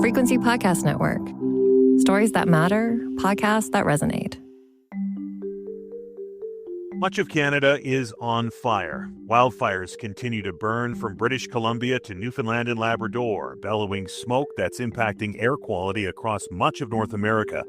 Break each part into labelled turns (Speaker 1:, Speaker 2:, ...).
Speaker 1: Frequency Podcast Network. Stories that matter, podcasts that resonate.
Speaker 2: Much of Canada is on fire. Wildfires continue to burn from British Columbia to Newfoundland and Labrador, bellowing smoke that's impacting air quality across much of North America.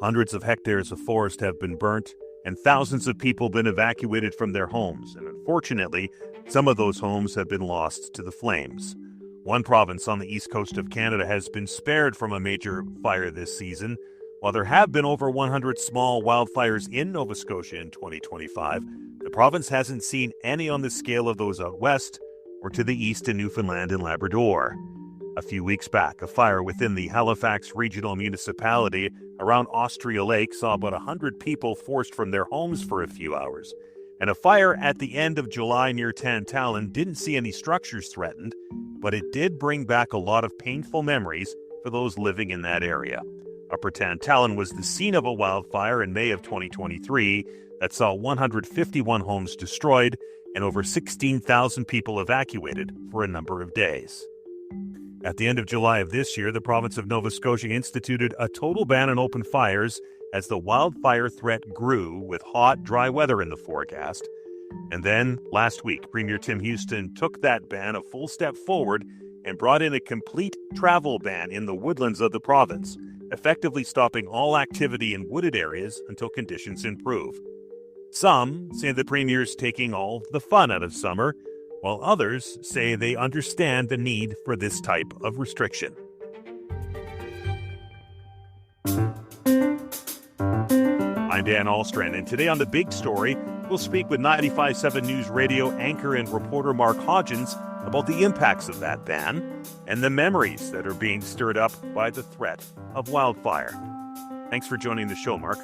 Speaker 2: Hundreds of hectares of forest have been burnt, and thousands of people been evacuated from their homes. And unfortunately, some of those homes have been lost to the flames. One province on the east coast of Canada has been spared from a major fire this season. While there have been over 100 small wildfires in Nova Scotia in 2025, the province hasn't seen any on the scale of those out west or to the east in Newfoundland and Labrador. A few weeks back, a fire within the Halifax regional municipality around Austria Lake saw about 100 people forced from their homes for a few hours. And a fire at the end of July near Tantallon didn't see any structures threatened, but it did bring back a lot of painful memories for those living in that area. Upper Tantallon was the scene of a wildfire in May of 2023 that saw 151 homes destroyed and over 16,000 people evacuated for a number of days. At the end of July of this year, the province of Nova Scotia instituted a total ban on open fires as the wildfire threat grew with hot, dry weather in the forecast. And then, last week, Premier Tim Houston took that ban a full step forward and brought in a complete travel ban in the woodlands of the province, effectively stopping all activity in wooded areas until conditions improve. Some say the Premier's taking all the fun out of summer, while others say they understand the need for this type of restriction. I'm Dan Ahlstrand, and today on The Big Story, we'll speak with 95.7 News Radio anchor and reporter Mark Hodgins about the impacts of that ban and the memories that are being stirred up by the threat of wildfire. Thanks for joining the show, Mark.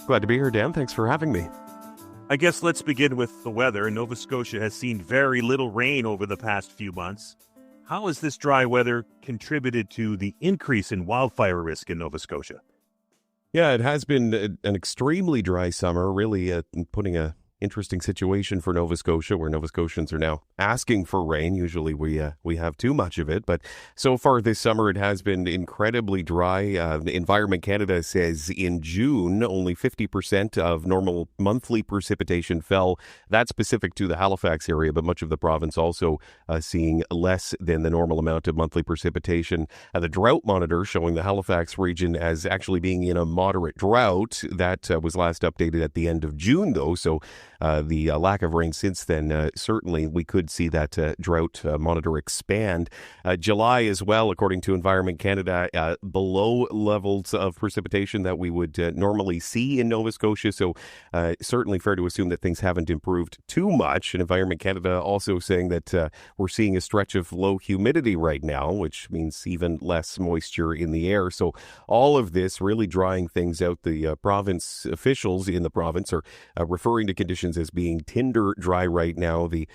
Speaker 3: Glad to be here, Dan. Thanks for having me.
Speaker 2: I guess let's begin with the weather. Nova Scotia has seen very little rain over the past few months. How has this dry weather contributed to the increase in wildfire risk in Nova Scotia?
Speaker 3: Yeah, it has been an extremely dry summer, really putting a interesting situation for Nova Scotia, where Nova Scotians are now asking for rain. Usually we have too much of it, but so far this summer it has been incredibly dry. Environment Canada says in June only 50% of normal monthly precipitation fell. That's specific to the Halifax area, but much of the province also seeing less than the normal amount of monthly precipitation. The drought monitor showing the Halifax region as actually being in a moderate drought. That was last updated at the end of June, though, so the lack of rain since then, certainly we could see that drought monitor expand. July as well, according to Environment Canada, below levels of precipitation that we would normally see in Nova Scotia. So certainly fair to assume that things haven't improved too much. And Environment Canada also saying that we're seeing a stretch of low humidity right now, which means even less moisture in the air. So all of this really drying things out. The province officials in the province are referring to conditions as being Tinder dry right now. The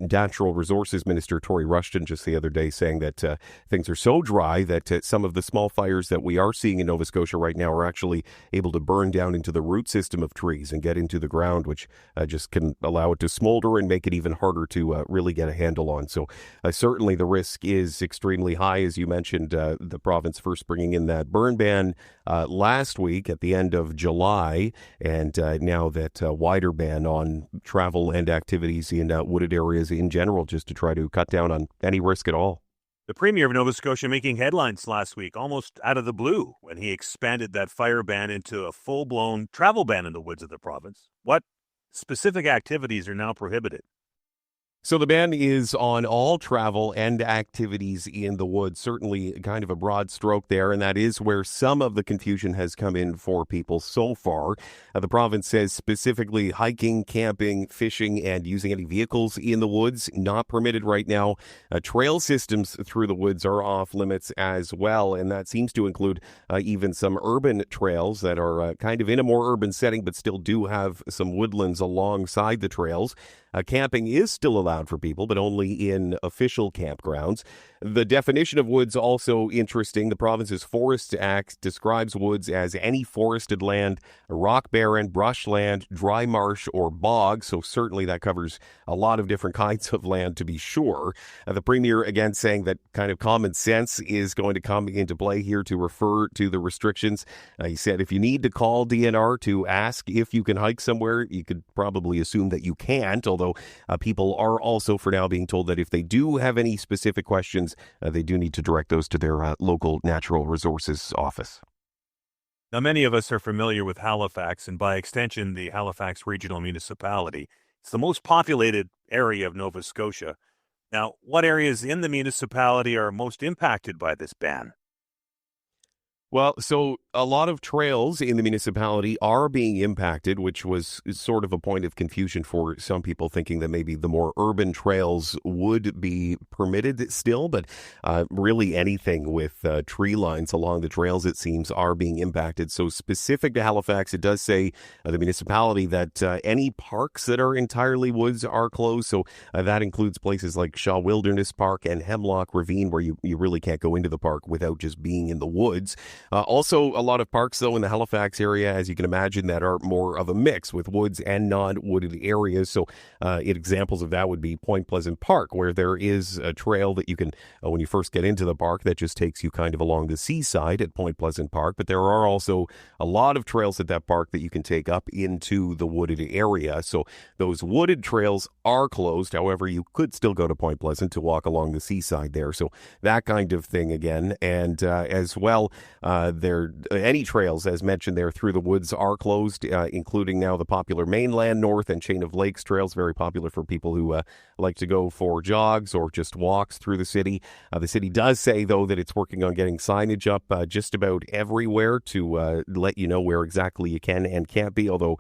Speaker 3: Natural Resources Minister, Tory Rushton, just the other day saying that things are so dry that some of the small fires that we are seeing in Nova Scotia right now are actually able to burn down into the root system of trees and get into the ground, which just can allow it to smolder and make it even harder to really get a handle on. So certainly the risk is extremely high. As you mentioned, the province first bringing in that burn ban last week at the end of July, and now that wider ban on travel and activities in wooded areas in general, just to try to cut down on any risk at all.
Speaker 2: The Premier of Nova Scotia making headlines last week, almost out of the blue, when he expanded that fire ban into a full-blown travel ban in the woods of the province. What specific activities are now prohibited?
Speaker 3: So the ban is on all travel and activities in the woods, certainly kind of a broad stroke there, and that is where some of the confusion has come in for people so far. The province says specifically hiking, camping, fishing, and using any vehicles in the woods not permitted right now. Trail systems through the woods are off limits as well, and that seems to include even some urban trails that are kind of in a more urban setting but still do have some woodlands alongside the trails. Camping is still allowed for people, but only in official campgrounds. The definition of woods also interesting. The province's Forest Act describes woods as any forested land, rock barren, brushland, dry marsh, or bog. So certainly that covers a lot of different kinds of land, to be sure. The Premier again saying that kind of common sense is going to come into play here to refer to the restrictions. He said if you need to call DNR to ask if you can hike somewhere, you could probably assume that you can't, although people are also for now being told that if they do have any specific questions, they do need to direct those to their local natural resources office.
Speaker 2: Now, many of us are familiar with Halifax and by extension, the Halifax Regional Municipality. It's the most populated area of Nova Scotia. Now, what areas in the municipality are most impacted by this ban?
Speaker 3: Well, so a lot of trails in the municipality are being impacted, which was sort of a point of confusion for some people, thinking that maybe the more urban trails would be permitted still. But really anything with tree lines along the trails, it seems, are being impacted. So specific to Halifax, it does say the municipality that any parks that are entirely woods are closed. So that includes places like Shaw Wilderness Park and Hemlock Ravine, where you really can't go into the park without just being in the woods. Also, a lot of parks, though, in the Halifax area, as you can imagine, that are more of a mix with woods and non-wooded areas. So examples of that would be Point Pleasant Park, where there is a trail that you can, when you first get into the park, that just takes you kind of along the seaside at Point Pleasant Park. But there are also a lot of trails at that park that you can take up into the wooded area. So those wooded trails are closed. However, you could still go to Point Pleasant to walk along the seaside there. So that kind of thing again. And as well, any trails, as mentioned there, through the woods are closed, including now the popular Mainland North and Chain of Lakes trails, very popular for people who like to go for jogs or just walks through the city. The city does say, though, that it's working on getting signage up just about everywhere to let you know where exactly you can and can't be, although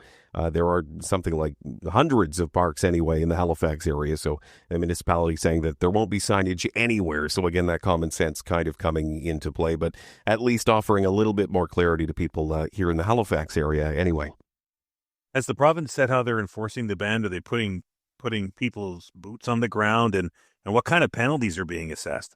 Speaker 3: there are something like hundreds of parks anyway in the Halifax area. So the municipality saying that there won't be signage anywhere. So again, that common sense kind of coming into play, but at least offering a little bit more clarity to people here in the Halifax area anyway.
Speaker 2: Has the province said how they're enforcing the ban? Are they putting people's boots on the ground, and what kind of penalties are being assessed?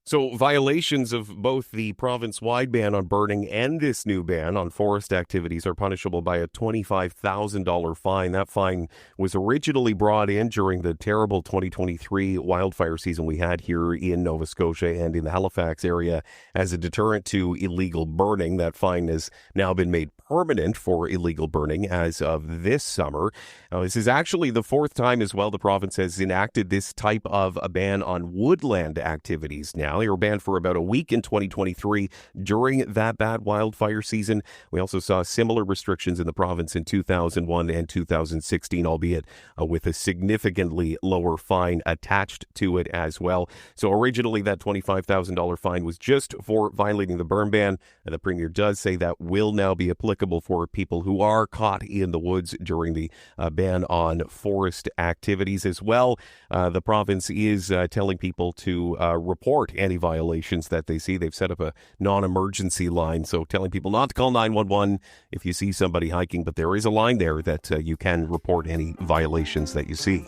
Speaker 3: So violations of both the province-wide ban on burning and this new ban on forest activities are punishable by a $25,000 fine. That fine was originally brought in during the terrible 2023 wildfire season we had here in Nova Scotia and in the Halifax area as a deterrent to illegal burning. That fine has now been made permanent for illegal burning as of this summer. Now, this is actually the fourth time as well the province has enacted this type of a ban on woodland activities now. They were banned for about a week in 2023 during that bad wildfire season. We also saw similar restrictions in the province in 2001 and 2016, albeit with a significantly lower fine attached to it as well. So originally that $25,000 fine was just for violating the burn ban. And the Premier does say that will now be applicable for people who are caught in the woods during the ban on forest activities as well. The province is telling people to report any violations that they see. They've set up a non-emergency line, so telling people not to call 911 if you see somebody hiking, but there is a line there that you can report any violations that you see.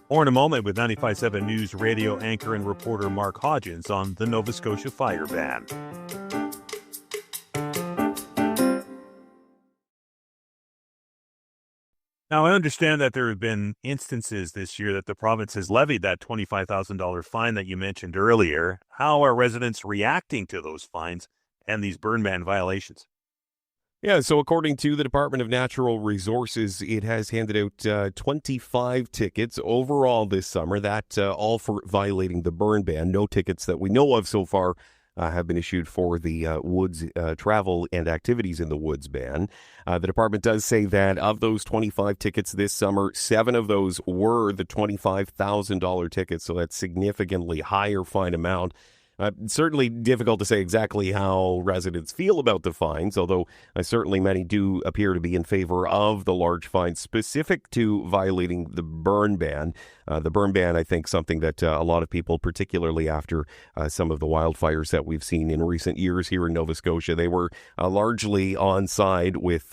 Speaker 2: More in a moment with 95.7 News Radio anchor and reporter Mark Hodgins on the Nova Scotia fire ban. Now, I understand that there have been instances this year that the province has levied that $25,000 fine that you mentioned earlier. How are residents reacting to those fines and these burn ban violations?
Speaker 3: Yeah, so according to the Department of Natural Resources, it has handed out 25 tickets overall this summer, that all for violating the burn ban. No tickets that we know of so far have been issued for the woods travel and activities in the woods ban. The department does say that of those 25 tickets this summer, 7 of those were the $25,000 tickets, so that's significantly higher fine amount. Certainly difficult to say exactly how residents feel about the fines, although certainly many do appear to be in favor of the large fines specific to violating the burn ban. the burn ban, I think, something that a lot of people, particularly after some of the wildfires that we've seen in recent years here in Nova Scotia, they were largely on side with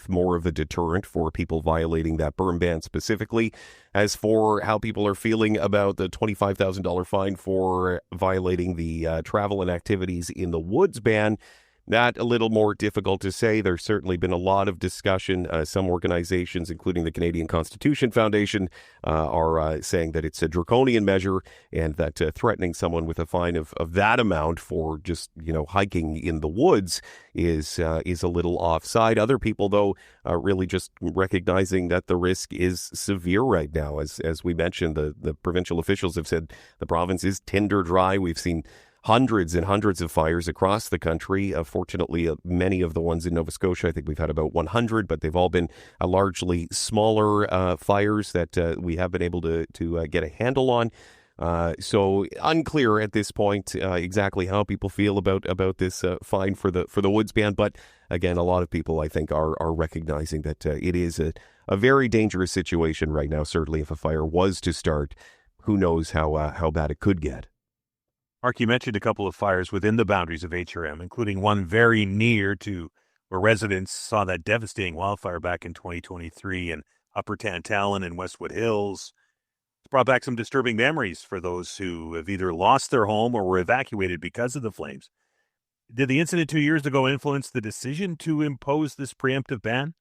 Speaker 3: more of a deterrent for people violating that burn ban specifically. As for how people are feeling about the $25,000 fine for violating the travel and activities in the woods ban, that a little more difficult to say. There's certainly been a lot of discussion. Some organizations, including the Canadian Constitution Foundation, are saying that it's a draconian measure and that threatening someone with a fine of that amount for just, hiking in the woods is a little offside. Other people, though, really just recognizing that the risk is severe right now. As we mentioned, the provincial officials have said the province is Tinder dry. We've seen hundreds and hundreds of fires across the country. Fortunately, many of the ones in Nova Scotia, I think we've had about 100, but they've all been largely smaller fires that we have been able to get a handle on. So unclear at this point exactly how people feel about this fine for the woods ban. But again, a lot of people, I think, are recognizing that it is a very dangerous situation right now. Certainly, if a fire was to start, who knows how bad it could get.
Speaker 2: Mark, you mentioned a couple of fires within the boundaries of HRM, including one very near to where residents saw that devastating wildfire back in 2023 in Upper Tantallon and Westwood Hills. It's brought back some disturbing memories for those who have either lost their home or were evacuated because of the flames. Did the incident 2 years ago influence the decision to impose this preemptive ban?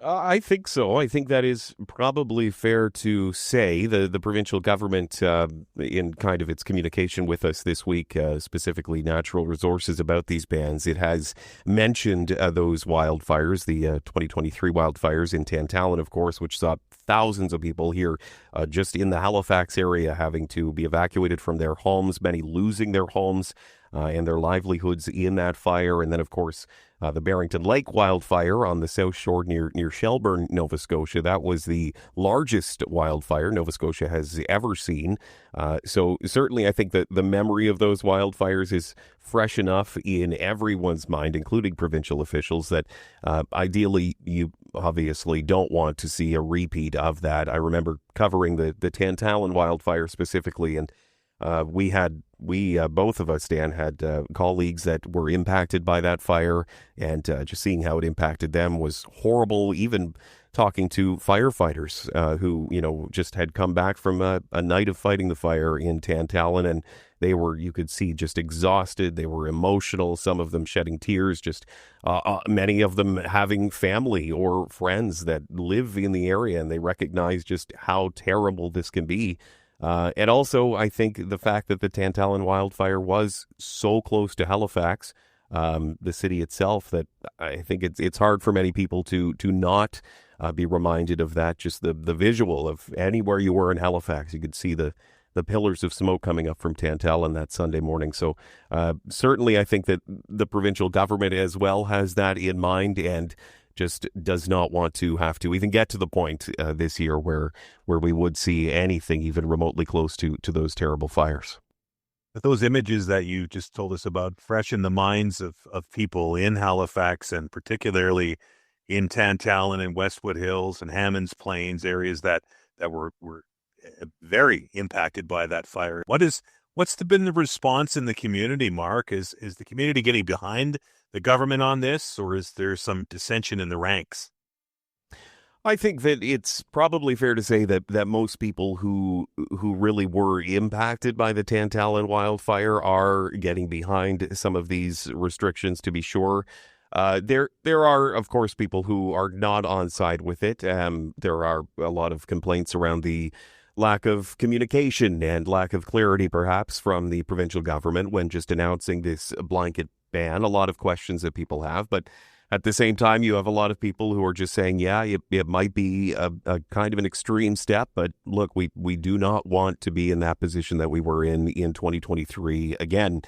Speaker 3: I think so. I think that is probably fair to say. The provincial government, in kind of its communication with us this week, specifically Natural Resources, about these bans, it has mentioned those wildfires, the 2023 wildfires in Tantallon, of course, which saw thousands of people here just in the Halifax area having to be evacuated from their homes, many losing their homes and their livelihoods in that fire. And then, of course, the Barrington Lake wildfire on the south shore near Shelburne, Nova Scotia. That was the largest wildfire Nova Scotia has ever seen. So certainly I think that the memory of those wildfires is fresh enough in everyone's mind, including provincial officials, that ideally you obviously don't want to see a repeat of that. I remember covering the Tantallon wildfire specifically, and we both of us, Dan, had colleagues that were impacted by that fire, and just seeing how it impacted them was horrible. Even talking to firefighters who, just had come back from a night of fighting the fire in Tantallon, and they were, you could see, just exhausted. They were emotional, some of them shedding tears, just many of them having family or friends that live in the area, and they recognize just how terrible this can be. And also, I think the fact that the Tantallon wildfire was so close to Halifax, the city itself, that I think it's hard for many people to not be reminded of that. Just the visual of anywhere you were in Halifax, you could see the pillars of smoke coming up from Tantallon that Sunday morning. So certainly I think that the provincial government as well has that in mind, and just does not want to have to even get to the point this year where we would see anything even remotely close to those terrible fires.
Speaker 2: But those images that you just told us about, fresh in the minds of people in Halifax, and particularly in Tantallon and Westwood Hills and Hammonds Plains, areas that were very impacted by that fire. What's been the response in the community, Mark? Is the community getting behind the government on this, or is there some dissension in the ranks?
Speaker 3: I think that it's probably fair to say that most people who really were impacted by the Tantallon wildfire are getting behind some of these restrictions, to be sure. There are, of course, people who are not on side with it. There are a lot of complaints around the lack of communication and lack of clarity, perhaps, from the provincial government when just announcing this blanket ban. A lot of questions that people have, but at the same time, you have a lot of people who are just saying, yeah, it might be a kind of an extreme step, but look, we do not want to be in that position that we were in 2023 again.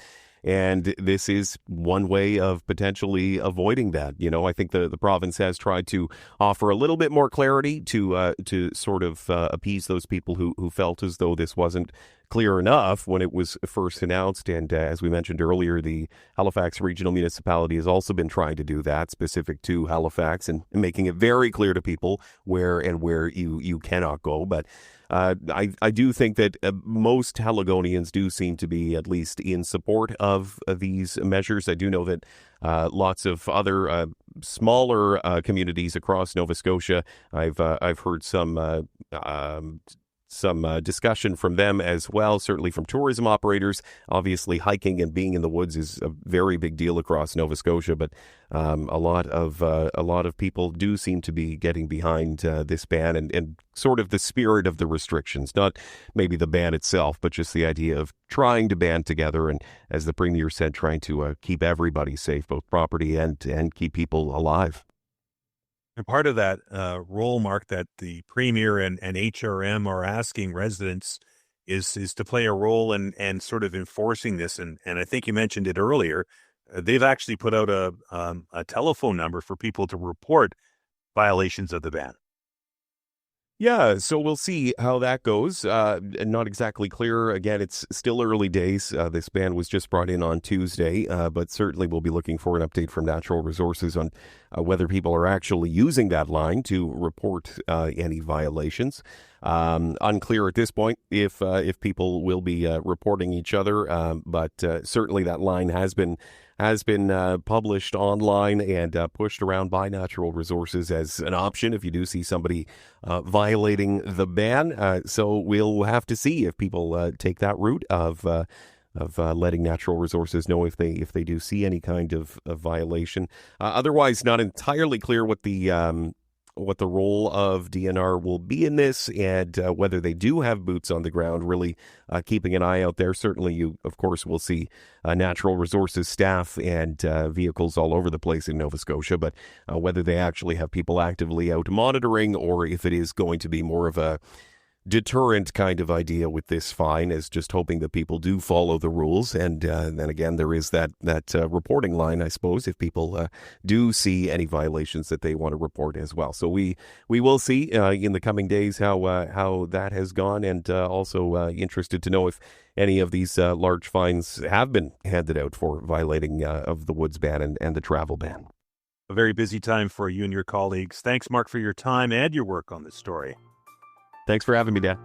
Speaker 3: And this is one way of potentially avoiding that. I think the province has tried to offer a little bit more clarity to sort of appease those people who felt as though this wasn't clear enough when it was first announced. And as we mentioned earlier, the Halifax Regional Municipality has also been trying to do that specific to Halifax and making it very clear to people where you cannot go. But I do think that most Haligonians do seem to be at least in support of these measures. I do know that lots of other smaller communities across Nova Scotia, I've heard some discussion from them as well, certainly from tourism operators. Obviously, hiking and being in the woods is a very big deal across Nova Scotia, but a lot of people do seem to be getting behind this ban and sort of the spirit of the restrictions, not maybe the ban itself, but just the idea of trying to band together and, as the Premier said, trying to keep everybody safe, both property and keep people alive.
Speaker 2: And part of that role, Mark, that the Premier and HRM are asking residents is to play a role in sort of enforcing this. And I think you mentioned it earlier. They've actually put out a telephone number for people to report violations of the ban.
Speaker 3: Yeah, so we'll see how that goes. Not exactly clear. Again, it's still early days. This ban was just brought in on Tuesday, but certainly we'll be looking for an update from Natural Resources on whether people are actually using that line to report any violations. Unclear at this point if people will be reporting each other, but certainly that line has been published online and pushed around by Natural Resources as an option if you do see somebody violating the ban. So we'll have to see if people take that route of letting Natural Resources know if they do see any kind of violation. Otherwise, not entirely clear what the role of DNR will be in this and whether they do have boots on the ground, really keeping an eye out there. Certainly you, of course, will see Natural Resources staff and vehicles all over the place in Nova Scotia, but whether they actually have people actively out monitoring or if it is going to be more of a deterrent kind of idea with this fine, is just hoping that people do follow the rules. And then again, there is that reporting line, I suppose, if people do see any violations that they want to report as well. So we will see in the coming days how that has gone, and also interested to know if any of these large fines have been handed out for violating of the woods ban and the travel ban.
Speaker 2: A very busy time for you and your colleagues. Thanks, Mark, for your time and your work on this story.
Speaker 3: Thanks for having me, Dan.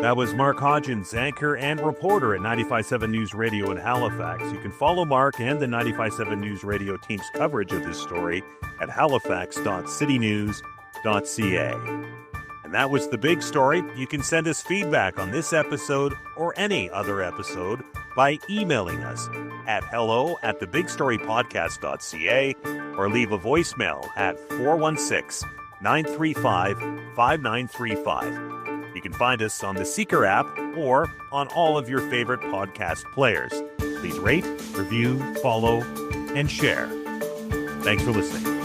Speaker 2: That was Mark Hodgins, anchor and reporter at 95.7 News Radio in Halifax. You can follow Mark and the 95.7 News Radio team's coverage of this story at halifax.citynews.ca. And that was the big story. You can send us feedback on this episode or any other episode by emailing us at hello@thebigstorypodcast.ca or leave a voicemail at 416-935-5935. You can find us on the Seeker app or on all of your favorite podcast players. Please rate, review, follow, and share. Thanks for listening.